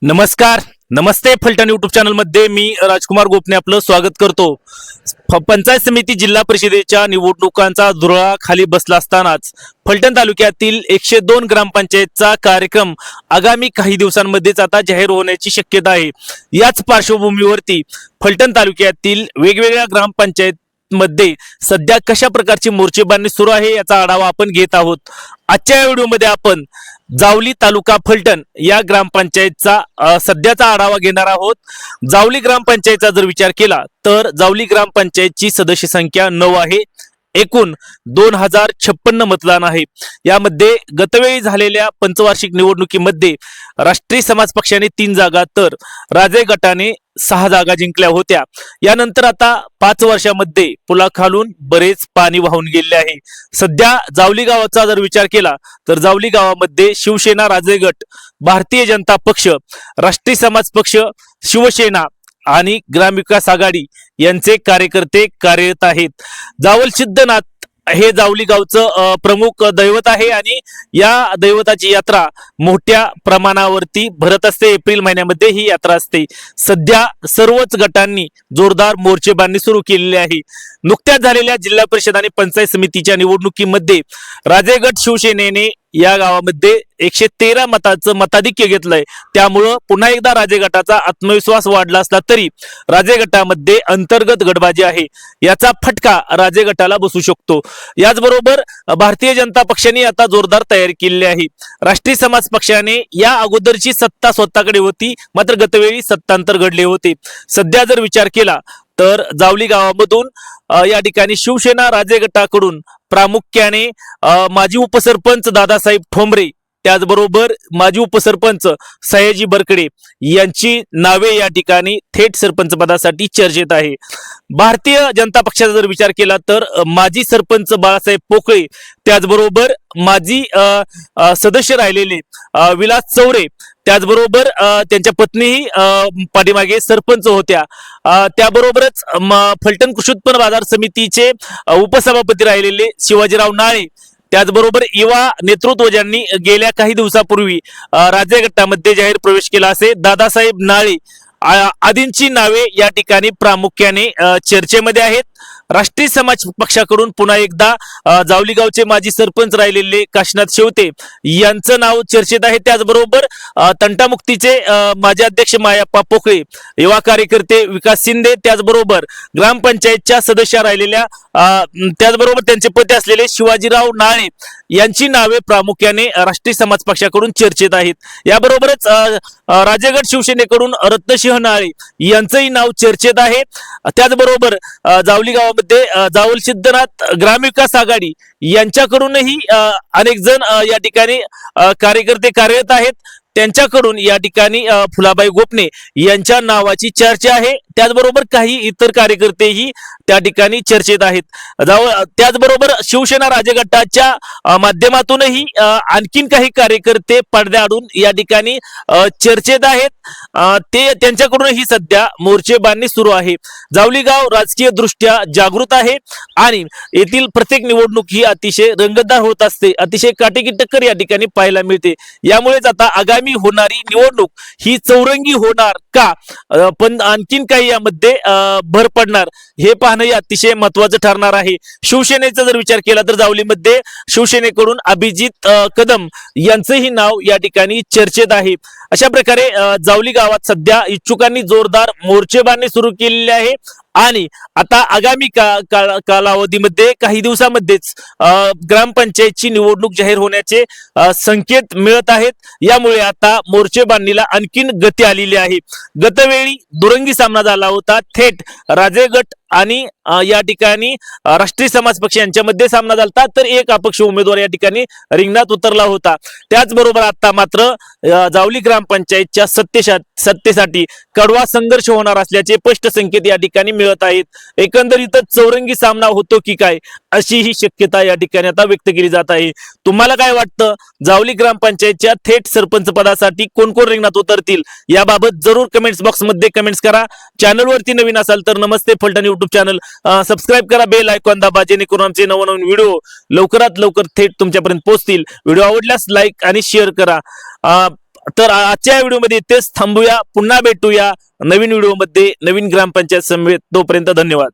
नमस्कार, नमस्ते. Phaltan YouTube channel मध्ये मी राजकुमार गोपने आपलं स्वागत करतो. पंचायत समिती जिल्हा परिषदेच्या निवडणुकांचा धुरळा खाली बसला असतानाच फलटण तालुक्यातील 102 ग्रामपंचायतचा कार्यक्रम आगामी काही दिवसांमध्येच आता जाहीर होण्याची शक्यता आहे. याच पार्श्वभूमीवरती फलटण तालुक्यातील वेगवेगळ्या ग्रामपंचायत मध्ये सध्या कशा प्रकारची मोर्चेबांधणी सुरू आहे याचा आढावा आपण घेत आहोत. आजच्या या व्हिडिओमध्ये आपण जावली तालुका फलटण या ग्रामपंचायतचा सध्याचा आढावा घेणार आहोत. जावली ग्रामपंचायतचा जर विचार केला तर जावली ग्रामपंचायतची सदस्य संख्या 9 आहे. एकूण 2056 मतदान आहे. यामध्ये गतवेळी झालेल्या पंचवार्षिक निवडणुकीमध्ये राष्ट्रीय समाज पक्षाने 3 जागा तर राजे गटाने 6 जागा जिंकल्या होत्या. यानंतर आता 5 वर्षामध्ये पुलाखालून बरेच पाणी वाहून गेले आहे. सध्या जावली गावाचा जर विचार केला तर जावली गावामध्ये शिवसेना, राजे गट, भारतीय जनता पक्ष, राष्ट्रीय समाज पक्ष, शिवसेना आणि ग्रामविकास आघाडी यांचे कार्यकर्ते कार्यरत आहेत. जावल सिद्धनाथ हे जावली गावचं प्रमुख दैवत आहे आणि या दैवताची यात्रा मोठ्या प्रमाणावरती भरत असते. एप्रिल महिन्यामध्ये ही यात्रा असते. सध्या सर्वच गटांनी जोरदार मोर्चेबांधणी सुरू केलेली आहे. नुकत्याच झालेल्या जिल्हा परिषद आणि पंचायत समितीच्या निवडणुकीमध्ये राजे गट शिवसेनेने या गावामध्ये 113 मताचं मताधिक्य घेतलंय. त्यामुळं पुन्हा एकदा राजे गटाचा आत्मविश्वास वाढला असला तरी राजे गटामध्ये अंतर्गत गटबाजी आहे. याचा फटका राजे गटाला बसू शकतो. याचबरोबर भारतीय जनता पक्षाने आता जोरदार तयारी केलेली आहे. राष्ट्रीय समाज पक्षाने या अगोदरची सत्ता स्वतःकडे होती, मात्र गतवेळी सत्तांतर घडले होते. सध्या जर विचार केला तर जावली गावामधून या ठिकाणी शिवसेना राजे गटाकडून प्रामुख्याने माजी उपसरपंच दादासाहेब ठोंबरे, त्याचबरोबर माजी उपसरपंच सयाजी बरकडे यांची नावे या ठिकाणी थेट सरपंच पदासाठी चर्चेत आहे. भारतीय जनता पक्षाचा जर विचार केला तर माजी सरपंच बाळासाहेब पोकळे, त्याचबरोबर माजी सदस्य राहिलेले विलास चौरे, त्याचबरोबर त्यांच्या पत्नीही पाठीमागे सरपंच होत्या. त्याबरोबरच फलटण कृषी उत्पन्न बाजार समितीचे उपसभापती राहिलेले शिवाजीराव नाळे, त्याचबरोबर युवा नेतृत्व ज्यांनी गेल्या काही दिवसापूर्वी राजे गटामध्ये जाहीर प्रवेश केला असे दादासाहेब नाळे आदींची नावे या ठिकाणी प्रामुख्याने चर्चेमध्ये आहेत. राष्ट्रीय समाज पक्षाकडून पुन्हा एकदा जावली गावचे माजी सरपंच राहिलेले काशीनाथ शेवते यांचं नाव चर्चेत आहे. त्याचबरोबर तंटामुक्तीचे माजी अध्यक्ष मायाप्पा पोकळे, युवा कार्यकर्ते विकास शिंदे, त्याचबरोबर ग्रामपंचायतच्या सदस्य राहिलेल्या त्याचबरोबर त्यांचे पती असलेले शिवाजीराव नाळे यांची नावे प्रामुख्याने राष्ट्रीय समाज पक्षाकडून चर्चेत आहेत. याबरोबरच राजेगड शिवसेनेकडून रत्नसिंह नाळे यांचंही नाव चर्चेत आहे. त्याचबरोबर जावली गावामध्ये जावल सिद्धनाथ ग्रामविकास आघाडी यांच्याकडूनही अनेक जण या ठिकाणी कार्यकर्ते कार्यरत आहेत. त्यांच्याकडून या ठिकाणी फुलाबाई गोपने यांच्या नावाची चर्चा आहे. त्याचबरोबर काही इतर कार्यकर्तेही त्या ठिकाणी चर्चेत आहेत. त्याचबरोबर शिवसेना राजे गटाच्या माध्यमातूनही आणखीन काही कार्यकर्ते पडद्याआडून या ठिकाणी चर्चेत आहेत. ते त्यांच्याकडूनही सध्या मोर्चेबांधणी सुरू आहे. जावली गाव राजकीय दृष्ट्या जागृत आहे आणि येथील प्रत्येक निवडणूक ही अतिशय रंगतदार होत असते. अतिशय काटेकी टक्कर या ठिकाणी पाहायला मिळते. यामुळेच आता आगामी होणारी निवडणूक ही चौरंगी होणार का, पण आणखीन काही यामध्ये भर पडणार हे पाहणं अतिशय महत्वाचं ठरणार आहे. शिवसेनेचा जर विचार केला तर जावलीमध्ये शिवसेनेकडून अभिजित कदम यांचंही नाव या ठिकाणी चर्चेत आहे. अशा प्रकारे जावली गावात सध्या इच्छुकांनी जोरदार मोर्चेबांधणी सुरू केलेली आहे आणि आता आगामी कालावधीमध्ये काही दिवसामध्येच ग्रामपंचायतची निवडणूक जाहीर होण्याचे संकेत मिळत आहेत. यामुळे आता मोर्चेबांधणीला आणखीन गती आलेली आहे. गतवेळी दुरंगी सामना झाला होता. थेट राजे गट आणि या ठिकाणी राष्ट्रीय समाज पक्ष यांच्यामध्ये सामना झाला, तर एक अपक्ष उमेदवार या ठिकाणी रिंगणात उतरला होता. त्याचबरोबर आता मात्र जावली ग्रामपंचायतच्या सत्तेसाठी कडवा संघर्ष होणार असल्याचे स्पष्ट संकेत या ठिकाणी मिळत आहेत. एकंदरीतच चौरंगी सामना होतो की काय अशी ही शक्यता या ठिकाणी आता व्यक्त केली जात आहे. तुम्हाला काय वाटतं, जावली ग्रामपंचायतच्या थेट सरपंच पदासाठी कोण कोण रिंगणात उतरतील याबाबत जरूर कमेंट्स बॉक्स मध्ये कमेंट्स करा. चॅनलवरती नवीन असाल तर नमस्ते फलटण यूट्यूब चॅनल सबस्क्राइब करा, बेल आयकॉन दाबा, जेणेकरून आमचे नवनवीन व्हिडिओ लवकरात लवकर थेट तुमच्यापर्यंत पोहोचतील. व्हिडिओ आवडल्यास लाईक आणि शेअर करा. तर आजच्या व्हिडिओमध्ये इथेच थांबूया. पुन्हा भेटूया नवीन व्हिडिओमध्ये नवीन ग्रामपंचायत समेत. तोपर्यंत धन्यवाद.